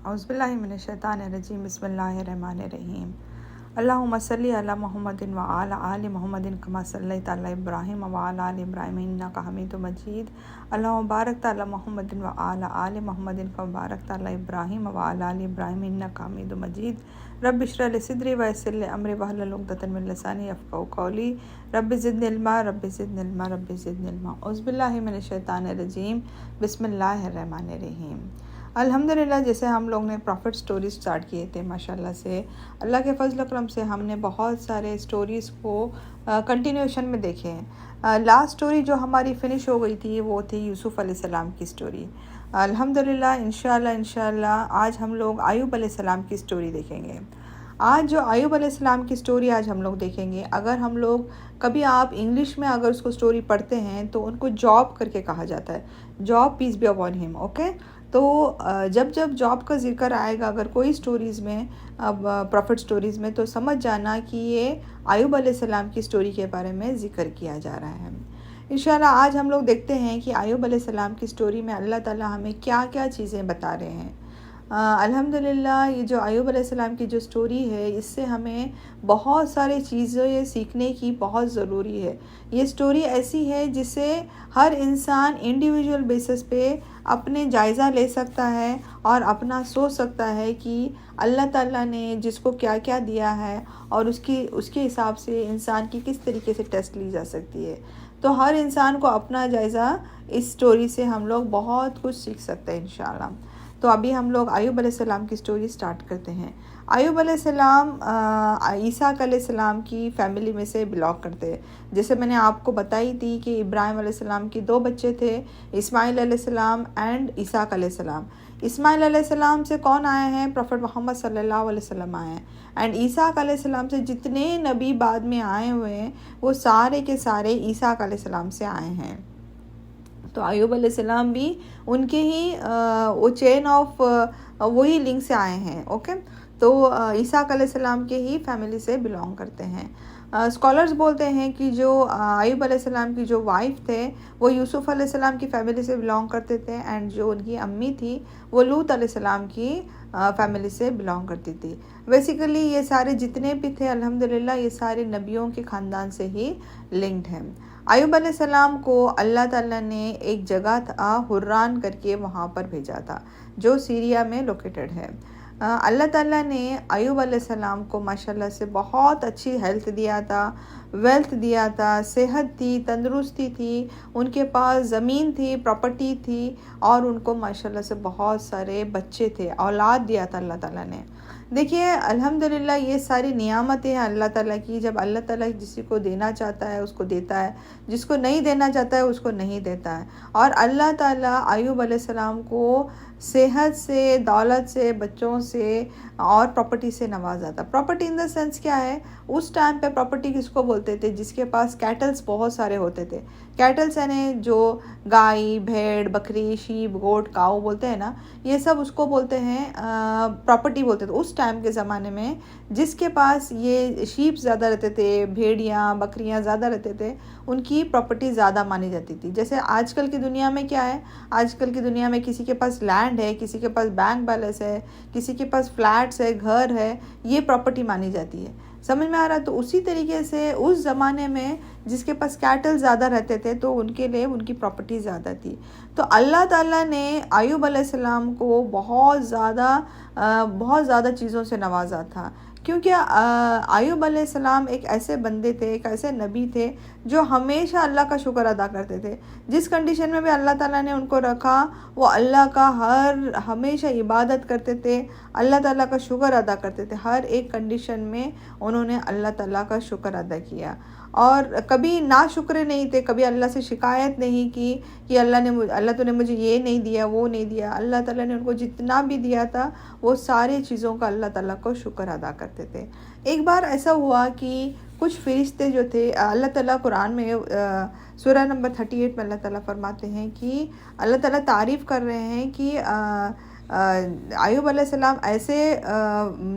औज़ुबिल्लाहिमिनश्शैतानिर्रजीम बिस्मिल्लाहिर्रहमानिर्रहीम। अल्लाहुम्मा सल्लि अला मुहम्मदिन व अला आलि मुहम्मदिन कमा सल्लैता अला इब्राहीम व अला आलि इब्राहीम इन्नका हमीदुम मजीद। अल्लाहुम्मा बारिक अला मुहम्मदिन व अला आलि मुहम्मदिन कमा बारकता अला इब्राहीम व अला आलि इब्राहीम इन्नका हमीदुम मजीद। रब्बि इश्रह ली सदरी व यस्सिर ली अमरी वहलुल उक़दतम मिन लिसानी यफ़क़हू क़ौली। Rabbi ज़िदनी इल्मा rabbi ज़िदनी इल्मा rabbi ज़िदनी इल्मा। औज़ुबिल्लाहि मिनश्शैतानिर्रजीम बिस्मिल्लाहिर्रहमानिर्रहीम। अल्हम्दुलिल्लाह, जैसे हम लोग ने प्रॉफिट स्टोरी स्टार्ट किए थे, माशाल्लाह से अल्लाह के फजल करम से हमने बहुत सारे स्टोरीज़ को कंटिन्यूएशन में देखे हैं। लास्ट स्टोरी जो हमारी फ़िनिश हो गई थी वो थी यूसुफ़ अलैहिस्सलाम की स्टोरी। अल्हम्दुलिल्लाह इंशाअल्लाह आज हम लोग अय्यूब अलैहिस्सलाम की स्टोरी देखेंगे। आज जो अय्यूब अलैहिस्सलाम की स्टोरी आज हम लोग देखेंगे, अगर हम लोग कभी आप इंग्लिश में अगर उसको स्टोरी पढ़ते हैं तो उनको जॉब करके कहा जाता है, job peace be upon him. Okay, तो जब जब जॉब का जिक्र आएगा अगर कोई स्टोरीज़ में, अब प्रॉफिट स्टोरीज़ में, तो समझ जाना कि ये अय्यूब अलैहिस्सलाम की स्टोरी के बारे में ज़िक्र किया जा रहा है। इंशाल्लाह आज हम लोग देखते हैं कि अय्यूब अलैहिस्सलाम की स्टोरी में अल्लाह ताला हमें क्या क्या चीज़ें बता रहे हैं। अल्हम्दुलिल्लाह, ये जो अय्यूब अलैहिस्सलाम की जो स्टोरी है इससे हमें बहुत सारी चीज़ें सीखने की बहुत ज़रूरी है। ये स्टोरी ऐसी है जिसे हर इंसान इंडिविजुअल बेसिस पे अपने जायज़ा ले सकता है और अपना सोच सकता है कि अल्लाह ताला ने जिसको क्या क्या दिया है और उसके हिसाब से इंसान की किस तरीके से टेस्ट ली जा सकती है। तो हर इंसान को अपना जायज़ा इस स्टोरी से हम लोग बहुत कुछ सीख सकते हैं इंशाल्लाह। तो अभी हम लोग अय्यूब अलैहिस्सलाम की स्टोरी स्टार्ट करते हैं। अय्यूब अलैहिस्सलाम ईसा अलैहिस्सलाम की फ़ैमिली में से बिलोंग करते हैं। जैसे मैंने आपको बताई थी कि इब्राहिम अलैहिस्सलाम के 2 बच्चे थे, इस्माइल अलैहिस्सलाम एंड ईसा अलैहिस्सलाम। इस्माइल अलैहिस्सलाम से कौन आए हैं? प्रॉफिट मोहम्मद सल्लल्लाहु अलैहि वसल्लम आए हैं। एंड ईसा अलैहिस्सलाम से जितने नबी बाद में आए हुए हैं वो सारे के सारे ईसा अलैहिस्सलाम से आए हैं। तो अय्यूब अलैहिस्सलाम भी उनके ही वो चेन ऑफ वही लिंक से आए हैं। ओके, तो ईसा अलैहिस्सलाम के ही फैमिली से बिलोंग करते हैं। स्कॉलर्स बोलते हैं कि जो अय्यूब अलैहिस्सलाम की जो वाइफ थे वो यूसुफ अलैहिस्सलाम की फ़ैमिली से बिलोंग करते थे, एंड जो उनकी अम्मी थी वो लूत अलैहिस्सलाम की फ़ैमिली से बिलोंग करती थी। बेसिकली ये सारे जितने भी थे अल्हम्दुलिल्लाह ये सारे नबियों के ख़ानदान से ही लिंक्ड हैं। अय्यूब अलैहिस्सलाम को अल्लाह ताला ने एक जगह था हुर्रान करके वहाँ पर भेजा था जो सीरिया में लोकेटेड है। अल्लाह ताला ने अय्यूब अलैहिस्सलाम को माशाल्लाह से बहुत अच्छी हेल्थ दिया था, वेल्थ दिया था, सेहत थी, तंदुरुस्ती थी, उनके पास ज़मीन थी, प्रॉपर्टी थी और उनको माशाल्लाह से बहुत सारे बच्चे थे, औलाद दिया था अल्लाह ताला ने। देखिए अल्हम्दुलिल्लाह ये सारी नियामतें हैं अल्लाह ताला की। जब अल्लाह ताला किसी को देना चाहता है उसको देता है, जिसको नहीं देना चाहता है उसको नहीं देता है। और अल्लाह ताला अय्यूब अलैहिस्सलाम को सेहत से, दौलत से, बच्चों से और प्रॉपर्टी से नवाजा था। प्रॉपर्टी इन द सेंस क्या है, उस टाइम पे प्रॉपर्टी किसको बोलते थे? जिसके पास कैटल्स बहुत सारे होते थे। कैटल्स यानी जो गाय, भेड़, बकरी, शीप, गोट, काऊ बोलते हैं ना, ये सब उसको बोलते हैं, प्रॉपर्टी बोलते थे उस टाइम के ज़माने में। जिसके पास ये शीप ज़्यादा रहते थे, भेड़ियाँ, बकरियाँ ज़्यादा रहते थे, उनकी प्रॉपर्टी ज़्यादा मानी जाती थी। जैसे आजकल की दुनिया में क्या है, आजकल की दुनिया में किसी के पास लैंड है, किसी के पास बैंक बैलेंस है, किसी के पास फ्लैट्स है, घर है, ये प्रॉपर्टी मानी जाती है। समझ में आ रहा है? तो उसी तरीके से उस ज़माने में जिसके पास कैटल ज़्यादा रहते थे तो उनके लिए उनकी प्रॉपर्टी ज़्यादा थी। तो अल्लाह ताला ने अय्यूब अलैहिस्सलाम को बहुत ज़्यादा चीज़ों से नवाजा था, क्योंकि अय्यूब अलैहिस्सलाम एक ऐसे बंदे थे, एक ऐसे नबी थे जो हमेशा अल्लाह का शुक्र अदा करते थे। जिस कंडीशन में भी अल्लाह ताला ने उनको रखा वो अल्लाह का हमेशा इबादत करते थे, अल्लाह ताला का शुक्र अदा करते थे। हर एक कंडीशन में उन्होंने अल्लाह ताला का शुक्र अदा किया और कभी ना शुक्र नहीं थे, कभी अल्लाह से शिकायत नहीं की कि अल्लाह तूने मुझे ये नहीं दिया, वो नहीं दिया। अल्लाह ताला ने उनको जितना भी दिया था वो सारी चीज़ों का अल्लाह ताला को शुक्र अदा करते थे। एक बार ऐसा हुआ कि कुछ फरिश्ते जो थे, अल्लाह ताला कुरान में सूरह नंबर 38 में अल्लाह ताला फरमाते हैं कि अल्लाह ताला तारीफ़ कर रहे हैं कि अय्यूब अलैहिस्सलाम ऐसे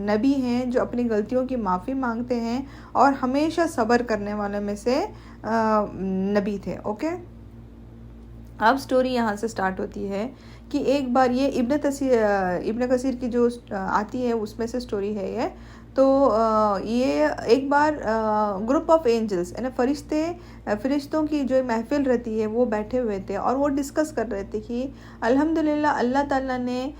नबी हैं जो अपनी गलतियों की माफ़ी मांगते हैं और हमेशा सब्र करने वाले में से नबी थे। ओके, अब स्टोरी यहाँ से स्टार्ट होती है कि एक बार ये इब्न कसीर की जो आती है उसमें से स्टोरी है ये। तो ये एक बार ग्रुप ऑफ एंजल्स यानी फरिश्तों की जो महफिल रहती है वो बैठे हुए थे और वो डिस्कस कर रहे थे कि अल्हम्दुलिल्लाह अल्लाह ताला ने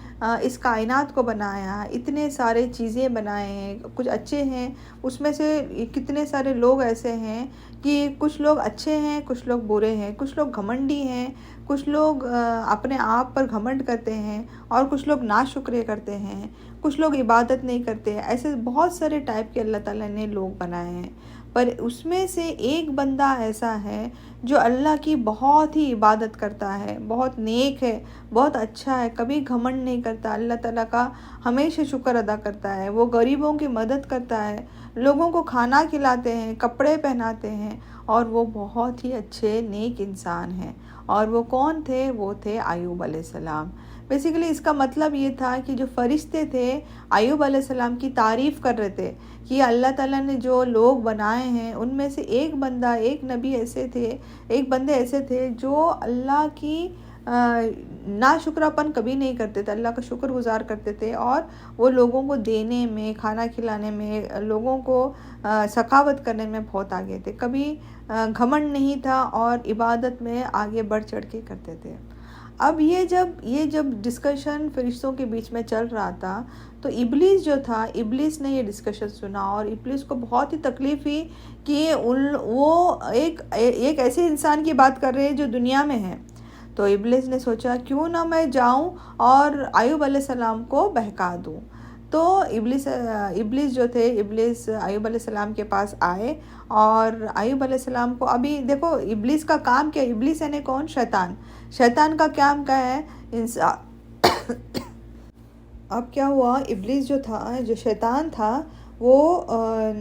इस कायनात को बनाया, इतने सारे चीज़ें बनाए हैं, कुछ अच्छे हैं उसमें से कितने सारे लोग ऐसे हैं कि कुछ लोग अच्छे हैं, कुछ लोग बुरे हैं, कुछ लोग घमंडी हैं, कुछ लोग अपने आप पर घमंड करते हैं और कुछ लोग नाशुक्र करते हैं, कुछ लोग इबादत नहीं करते हैं। ऐसे बहुत सारे टाइप के अल्लाह ताला ने लोग बनाए हैं, पर उसमें से एक बंदा ऐसा है जो अल्लाह की बहुत ही इबादत करता है, बहुत नेक है, बहुत अच्छा है, कभी घमंड नहीं करता, अल्लाह ताला का हमेशा शुक्र अदा करता है, वो गरीबों की मदद करता है, लोगों को खाना खिलाते हैं, कपड़े पहनाते हैं, और वो बहुत ही अच्छे नेक इंसान हैं। और वो कौन थे? वो थे अय्यूब अलैहिस्सलाम। बेसिकली इसका मतलब ये था कि जो फरिश्ते थे अय्यूब अलैहिस्सलाम की तारीफ़ कर रहे थे कि अल्लाह ताला ने जो लोग बनाए हैं उनमें से एक बंदा, एक नबी ऐसे थे, एक बंदे ऐसे थे जो अल्लाह की नाशुक्रापन कभी नहीं करते थे, अल्लाह का शुक्रगुजार करते थे और वो लोगों को देने में, खाना खिलाने में, लोगों को सखावत करने में बहुत आगे थे, कभी घमंड नहीं था और इबादत में आगे बढ़ चढ़ के करते थे। अब ये जब डिस्कशन फरिश्तों के बीच में चल रहा था तो इब्लीस जो था, इब्लीस ने ये डिस्कशन सुना और इब्लीस को बहुत ही तकलीफ़ हुई कि वो एक ऐसे इंसान की बात कर रहे हैं जो दुनिया में है। तो इब्लीस ने सोचा क्यों ना मैं जाऊं और अय्यूब अलैहिस्सलाम को बहका दूं। तो इब्लीस जो थे, इब्लीस अय्यूब अलैहिस्सलाम के पास आए और अय्यूब अलैहिस्सलाम को, अभी देखो इब्लीस का काम क्या है? इब्लीस यानी कौन? शैतान। शैतान का काम क्या है? इंसान। अब क्या हुआ, इब्लीस जो था, जो शैतान था, वो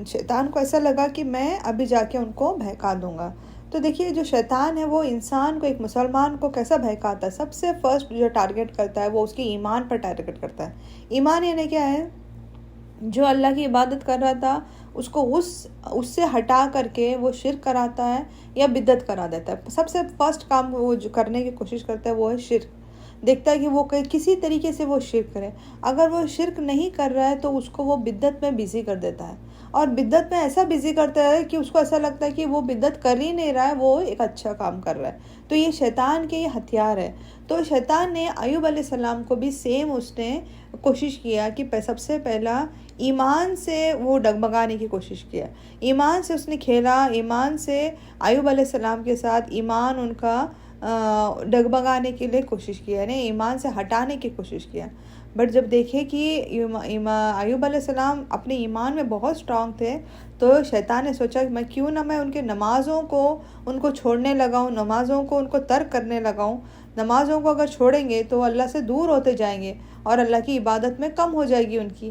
शैतान को ऐसा लगा कि मैं अभी जाके उनको बहका दूंगा। तो देखिए जो शैतान है वो इंसान को, एक मुसलमान को कैसा बहकाता है? सबसे फर्स्ट जो टारगेट करता है वो उसके ईमान पर टारगेट करता है। ईमान यानी क्या है? जो अल्लाह की इबादत कर रहा था उसको उससे हटा करके वो शिर्क कराता है या बिद्दत करा देता है। सबसे फर्स्ट काम वो जो करने की कोशिश करता है वो है शिर्क। देखता है कि वो किसी तरीके से वो शिर्क करे। अगर वो शिर्क नहीं कर रहा है तो उसको वो बिद्दत में बिज़ी कर देता है, और बिद्दत में ऐसा बिज़ी करता है कि उसको ऐसा लगता है कि वो बिद्दत कर ही नहीं रहा है, वो एक अच्छा काम कर रहा है। तो ये शैतान के ये हथियार है। तो शैतान ने अय्यूब अलैहिस्सलाम को भी सेम उसने कोशिश किया कि सबसे पहला ईमान से वो डगमगाने की कोशिश किया, ईमान से उसने खेला, ईमान से अय्यूब अलैहिस्सलाम के साथ ईमान उनका डगमगाने के लिए कोशिश किया, यानी ईमान से हटाने की कोशिश किया। बट जब देखे कि अय्यूब अलैहिस्सलाम अपने ईमान में बहुत स्ट्रांग थे तो शैतान ने सोचा कि क्यों ना मैं उनके नमाज़ों को उनको छोड़ने लगाऊं, नमाज़ों को उनको तर्क करने लगाऊं। नमाज़ों को अगर छोड़ेंगे तो अल्लाह से दूर होते जाएंगे और अल्लाह की इबादत में कम हो जाएगी उनकी।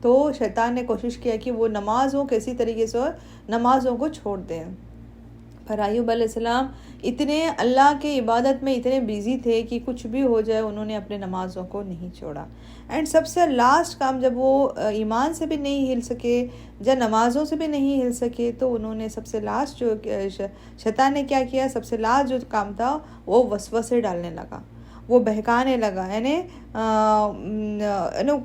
तो शैतान ने कोशिश किया कि वो नमाज़ों किसी तरीके से नमाज़ों को छोड़ दें। पर अय्यूब अलैहिस्सलाम इतने अल्लाह के इबादत में इतने बिज़ी थे कि कुछ भी हो जाए उन्होंने अपने नमाज़ों को नहीं छोड़ा। एंड सबसे लास्ट काम, जब वो ईमान से भी नहीं हिल सके, जब नमाज़ों से भी नहीं हिल सके, तो उन्होंने सबसे लास्ट जो शैतान ने क्या किया, सबसे लास्ट जो काम था वो वसवसे डालने लगा, वो बहकाने लगा। यानी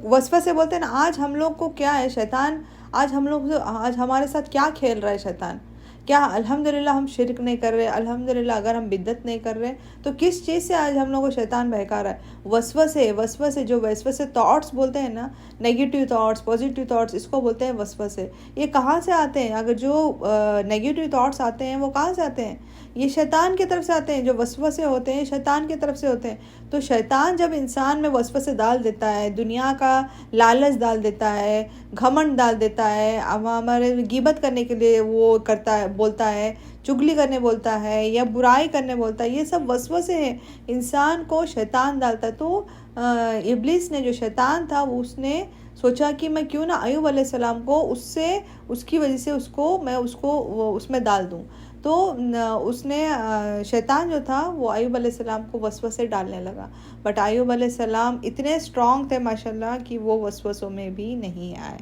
वसवसे बोलते हैं ना, आज हम लोग को क्या है शैतान, आज हमारे साथ क्या खेल रहा है शैतान? क्या अल्हम्दुलिल्लाह हम शिरक नहीं कर रहे, अल्हम्दुलिल्लाह अगर हम बिद्दत नहीं कर रहे, तो किस चीज़ से आज हम लोग को शैतान बहका रहा है? वसवसे, जो वसवसे थॉट्स बोलते हैं ना, नेगेटिव थॉट्स, पॉजिटिव थॉट्स, इसको बोलते हैं वसवसे। ये कहाँ से आते हैं? अगर जो नेगेटिव थॉट्स आते हैं वो कहाँ से आते हैं? ये शैतान की तरफ से आते हैं। जो वसवसे होते हैं शैतान की तरफ से होते हैं। तो शैतान जब इंसान में वसवसे डाल देता है, दुनिया का लालच डाल देता है, घमंड डाल देता है, हमारे गिबत करने के लिए वो करता है, बोलता है, चुगली करने बोलता है या बुराई करने बोलता है, ये सब वसवसे हैं, इंसान को शैतान डालता है। तो इब्लीस ने, जो शैतान था, उसने सोचा कि मैं क्यों ना अय्यूब अलैहिस्सलाम को उसकी वजह से उसमें डाल दूं। तो उसने शैतान जो था वो अय्यूब अलैहिस्सलाम को वसवसे डालने लगा। बट अय्यूब अलैहिस्सलाम इतने स्ट्रांग थे माशाल्लाह कि वो वसवसों में भी नहीं आए।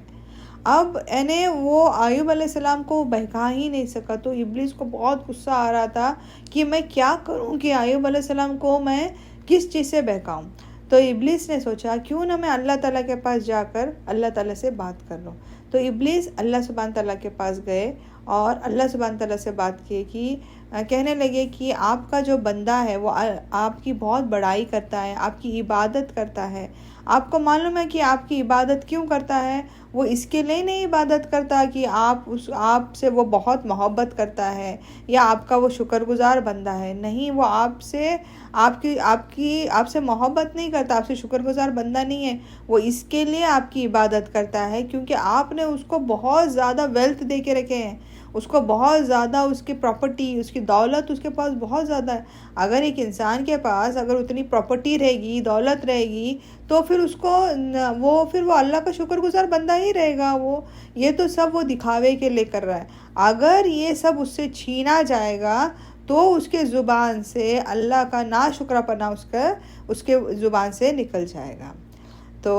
अब यानी वो अय्यूब अलैहिस्सलाम को बहका ही नहीं सका। तो इब्लिस को बहुत गुस्सा आ रहा था कि मैं क्या करूं कि अय्यूब अलैहिस्सलाम को मैं किस चीज़ से बहकाऊं। तो इब्लिस ने सोचा क्यों ना मैं अल्लाह ताला के पास जाकर अल्लाह ताला से बात कर लूं। तो इब्लिस अल्लाह सुब्हान ताला के पास गए और अल्लाह सुब्हान ताला से बात की कि कहने लगे कि आपका जो बंदा है वो आपकी बहुत बड़ाई करता है, आपकी इबादत करता है। आपको मालूम है कि आपकी इबादत क्यों करता है? वो इसके लिए नहीं इबादत करता कि आपसे वो बहुत मोहब्बत करता है या आपका वो शुक्रगुजार बंदा है। नहीं, वो आपसे मोहब्बत नहीं करता, आपसे शुक्रगुजार बंदा नहीं है। वो इसके लिए आपकी इबादत करता है क्योंकि आपने उसको बहुत ज़्यादा वेल्थ दे के रखे हैं, उसको बहुत ज़्यादा उसकी प्रॉपर्टी, उसकी दौलत उसके पास बहुत ज़्यादा है। अगर एक इंसान के पास अगर उतनी प्रॉपर्टी रहेगी, दौलत रहेगी, तो फिर वो अल्लाह का शुक्रगुजार बंदा ही रहेगा। ये तो सब वो दिखावे के लिए कर रहा है। अगर ये सब उससे छीना जाएगा तो उसके ज़ुबान से अल्लाह का नाशुक्रापना उसके ज़ुबान से निकल जाएगा। तो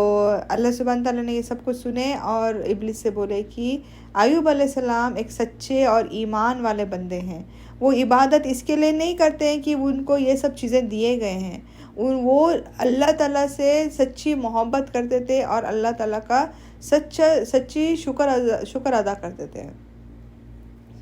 अल्लाह सुब्हान ताला ने ये सब कुछ सुने और इब्लिस से बोले कि अय्यूब अलैहिस्सलाम एक सच्चे और ईमान वाले बंदे हैं। वो इबादत इसके लिए नहीं करते हैं कि उनको ये सब चीज़ें दिए गए हैं। वो अल्लाह ताला से सच्ची मोहब्बत करते थे और अल्लाह ताला का सच्ची शुक्र अदा करते थे।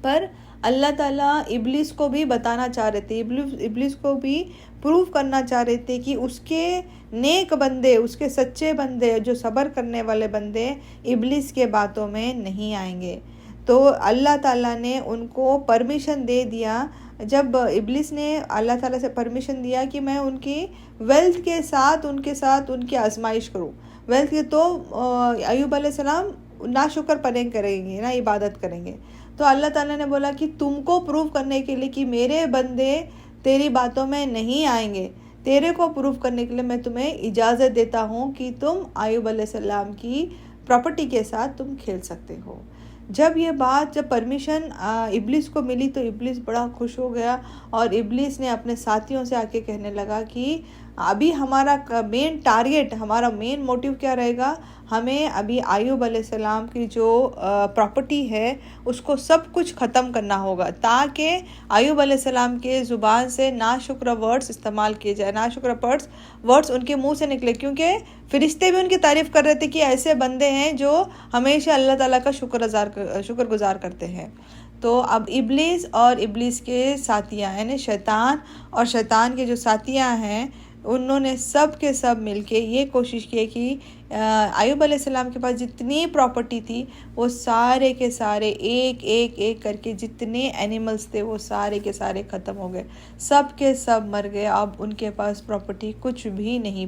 पर अल्लाह ताला इब्लिस को भी बताना चाह रहे थे, इब्लिस को भी प्रूव करना चाह रहे थे कि उसके नेक बंदे, उसके सच्चे बंदे, जो सब्र करने वाले बंदे इब्लिस के बातों में नहीं आएंगे। तो अल्लाह ताला ने उनको परमिशन दे दिया। जब इब्लिस ने अल्लाह ताला से परमिशन दिया कि मैं उनकी वेल्थ के साथ उनकी आजमाइश करूं, वेल्थ के तो अय्यूब अलैहिस्सलाम नाशुक्र पने करेंगे, ना इबादत करेंगे। तो अल्लाह ताला ने बोला कि तुमको प्रूव करने के लिए कि मेरे बंदे तेरी बातों में नहीं आएंगे, तेरे को प्रूव करने के लिए मैं तुम्हें इजाज़त देता हूँ कि तुम अय्यूब अलैहिस्सलाम की प्रॉपर्टी के साथ तुम खेल सकते हो। जब परमिशन इब्लिस को मिली तो इब्लिस बड़ा खुश हो गया और इब्लिस ने अपने साथियों से आके कहने लगा कि अभी हमारा मेन टारगेट, हमारा मेन मोटिव क्या रहेगा? हमें अभी अय्यूब अलैहिस्सलाम की जो प्रॉपर्टी है उसको सब कुछ ख़त्म करना होगा ताकि अय्यूब अलैहिस्सलाम के ज़ुबान से नाशुक्र वर्ड्स इस्तेमाल किए जाए, नाशुक्र वर्ड्स उनके मुंह से निकले। क्योंकि फ़रिश्ते भी उनकी तारीफ़ कर रहे थे कि ऐसे बंदे हैं जो हमेशा अल्लाह ताला का शुक्रगुजार करते हैं। तो अब इब्लिस और इब्लिस के साथियाँ यानी शैतान और शैतान के जो साथियाँ हैं उन्होंने सब के सब मिलके ये कोशिश की कि अय्यूब अलैहिस्सलाम के पास जितनी प्रॉपर्टी थी वो सारे के सारे एक करके जितने एनिमल्स थे वो सारे के सारे ख़त्म हो गए, सब के सब मर गए। अब उनके पास प्रॉपर्टी कुछ भी नहीं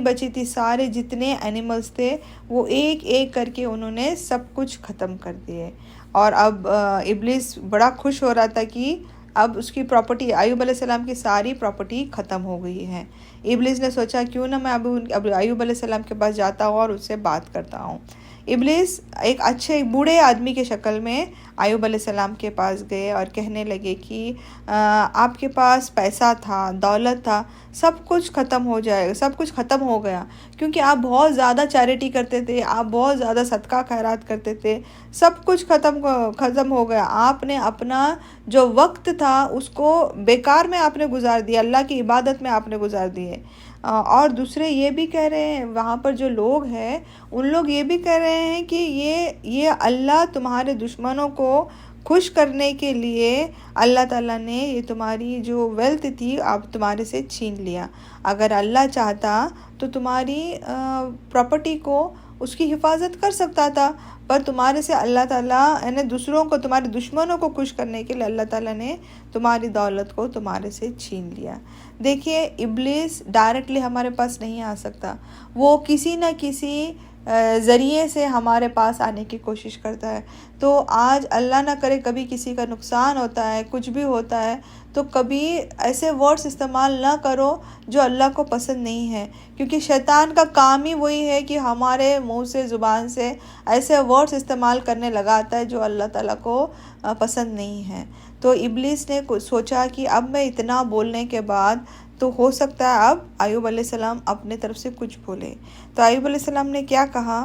बची थी। सारे जितने एनिमल्स थे वो एक करके उन्होंने सब कुछ ख़त्म कर दिए। और अब इब्लिस बड़ा खुश हो रहा था कि अब उसकी प्रॉपर्टी, अय्यूब अलैहिस्सलाम की सारी प्रॉपर्टी ख़त्म हो गई है। इब्लिस ने सोचा क्यों ना मैं अब अय्यूब अलैहिस्सलाम के पास जाता हूँ और उससे बात करता हूँ। इब्लिस एक अच्छे बूढ़े आदमी के शक्ल में अय्यूब अलैहिस्सलाम के पास गए और कहने लगे कि आपके पास पैसा था, दौलत था, सब कुछ ख़त्म हो जाएगा, सब कुछ ख़त्म हो गया क्योंकि आप बहुत ज़्यादा चैरिटी करते थे, आप बहुत ज़्यादा सदका खैरात करते थे, सब कुछ ख़त्म हो गया। आपने अपना जो वक्त था उसको बेकार में आपने गुजार दिया, अल्लाह की इबादत में आपने गुजार दिए। और दूसरे ये भी कह रहे हैं, वहाँ पर जो लोग हैं उन लोग ये भी कह रहे हैं कि ये अल्लाह तुम्हारे दुश्मनों को खुश करने के लिए अल्लाह ताला ने ये तुम्हारी जो वेल्थ थी अब तुम्हारे से छीन लिया। अगर अल्लाह चाहता तो तुम्हारी प्रॉपर्टी को उसकी हिफाजत कर सकता था, पर तुम्हारे से अल्लाह ताला यानी दूसरों को, तुम्हारे दुश्मनों को खुश करने के लिए अल्लाह ताला ने तुम्हारी दौलत को तुम्हारे से छीन लिया। देखिए, इब्लिस डायरेक्टली हमारे पास नहीं आ सकता, वो किसी न किसी ज़रिए से हमारे पास आने की कोशिश करता है। तो आज अल्लाह ना करे कभी किसी का नुकसान होता है, कुछ भी होता है, तो कभी ऐसे वर्ड्स इस्तेमाल ना करो जो अल्लाह को पसंद नहीं है, क्योंकि शैतान का काम ही वही है कि हमारे मुंह से, ज़ुबान से ऐसे वर्ड्स इस्तेमाल करने लगाता है जो अल्लाह ताला को पसंद नहीं है। तो इब्लिस ने सोचा कि अब मैं इतना बोलने के बाद तो हो सकता है अब अय्यूब अलैहिस्सलाम अपने तरफ से कुछ बोले। तो अय्यूब अलैहिस्सलाम ने क्या कहा,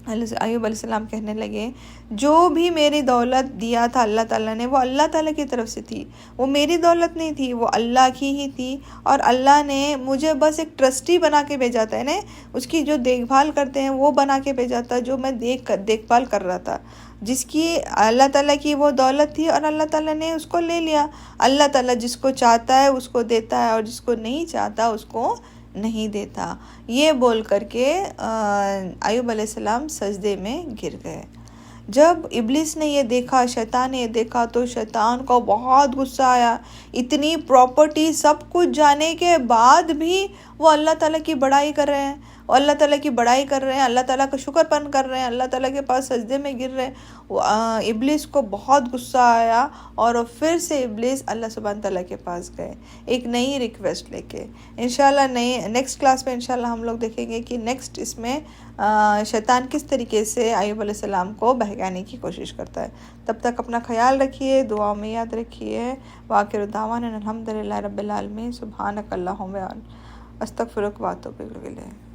अय्यूब अलैहिस्सलाम कहने लगे, जो भी मेरी दौलत दिया था अल्लाह ताला ने, वो अल्लाह ताला की तरफ से थी, वो मेरी दौलत नहीं थी, वो अल्लाह की ही थी। और अल्लाह ने मुझे बस एक ट्रस्टी बना के भेजा था, ना उसकी जो देखभाल करते हैं वो बना के भेजा था, जो मैं देखभाल कर रहा था, जिसकी अल्लाह ताला की वो दौलत थी और अल्लाह ताला ने उसको ले लिया। अल्लाह ताला जिसको चाहता है उसको देता है और जिसको नहीं चाहता उसको नहीं देता। ये बोल करके अय्यूब अलैहिस्सलाम सजदे में गिर गए। जब इब्लिस ने ये देखा, शैतान ने ये देखा, तो शैतान को बहुत गुस्सा आया। इतनी प्रॉपर्टी सब कुछ जाने के बाद भी वो अल्लाह ताला की बड़ाई कर रहे हैं, वो अल्लाह ताला की बड़ाई कर रहे हैं, अल्लाह ताला का शुक्रपन कर रहे हैं, अल्लाह ताला के पास सजदे में गिर रहे हैं। इब्लिस को बहुत गुस्सा आया और फिर से इब्लिस अल्लाह सुब्हान ताला के पास गए एक नई रिक्वेस्ट लेके। इंशाल्लाह नेक्स्ट क्लास में इंशाल्लाह हम लोग देखेंगे कि नेक्स्ट इसमें शैतान किस तरीके से अय्यूब अलैहिस्सलाम को बहकाने की कोशिश करता है। तब तक अपना ख्याल रखिए, दुआ में याद रखिए। वाखिर दावाना अल्हम्दुलिल्लाहि रब्बिल आलमीन। सुब्हानक अल्लाहुम्मा अस्तगफिरुक व अतूबु इलैक।